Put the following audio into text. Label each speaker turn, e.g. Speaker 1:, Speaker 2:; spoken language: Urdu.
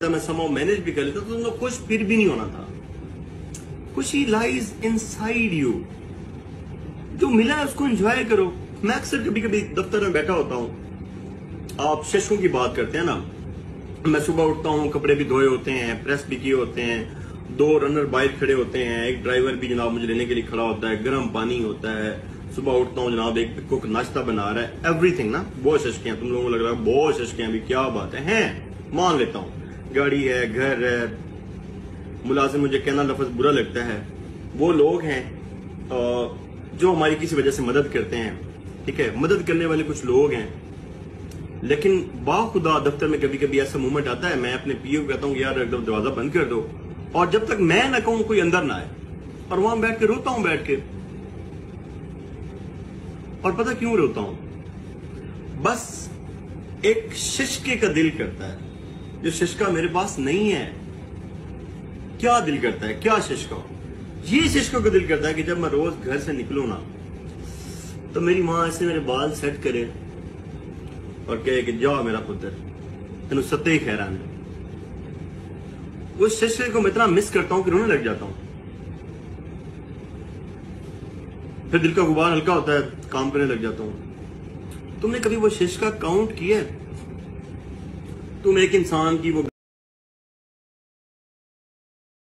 Speaker 1: میں سماؤ مینج بھی کر لیتا تو تم لوگ خوش پھر بھی نہیں ہونا تھا. خوشی لائز انسائیڈ یو. جو ملا ہے اس کو انجوائے کرو. میں اکثر کبھی کبھی دفتر میں بیٹھا ہوتا ہوں, آپ ششوں کی بات کرتے ہیں نا, میں صبح اٹھتا ہوں, کپڑے بھی دھوئے ہوتے ہیں, پریس بھی کیے ہوتے ہیں, 2 رنر باہر کھڑے ہوتے ہیں, ایک ڈرائیور بھی جناب مجھے لینے کے لیے کھڑا ہوتا ہے, گرم پانی ہوتا ہے, صبح اٹھتا ہوں جناب ایک کوک ناشتہ بنا رہا ہے, ایوری تھنگ نا. بہت ششکے ہیں, تم لوگوں کو لگ رہا ہے بہت ششکے ہیں, ابھی کیا بات ہے, مان لیتا ہوں. گاڑی ہے, گھر ہے, ملازم مجھے کہنا لفظ برا لگتا ہے, وہ لوگ ہیں جو ہماری کسی وجہ سے مدد کرتے ہیں, ٹھیک ہے, مدد کرنے والے کچھ لوگ ہیں. لیکن باخدا دفتر میں کبھی کبھی ایسا مومنٹ آتا ہے, میں اپنے پی او کو کہتا ہوں یار ایک دم دروازہ بند کر دو, اور جب تک میں نہ کہوں کوئی اندر نہ آئے, اور وہاں بیٹھ کے روتا ہوں بیٹھ کے. اور پتہ کیوں روتا ہوں؟ بس ایک ششکے کا دل کرتا ہے, جو ششکا میرے پاس نہیں ہے. کیا دل کرتا ہے, کیا ششکا؟ یہ ششکوں کا دل کرتا ہے کہ جب میں روز گھر سے نکلوں نا تو میری ماں ایسے میرے بال سیٹ کرے اور کہے کہ جاؤ میرا پتر, تینوں ستے ہی خیران ہے. اس ششکے کو میں اتنا مس کرتا ہوں کہ رونے لگ جاتا ہوں. پھر دل کا غبار ہلکا ہوتا ہے, کام کرنے لگ جاتا ہوں. تم نے کبھی وہ ششکا کاؤنٹ کیا ہے؟ تم ایک انسان کی وہ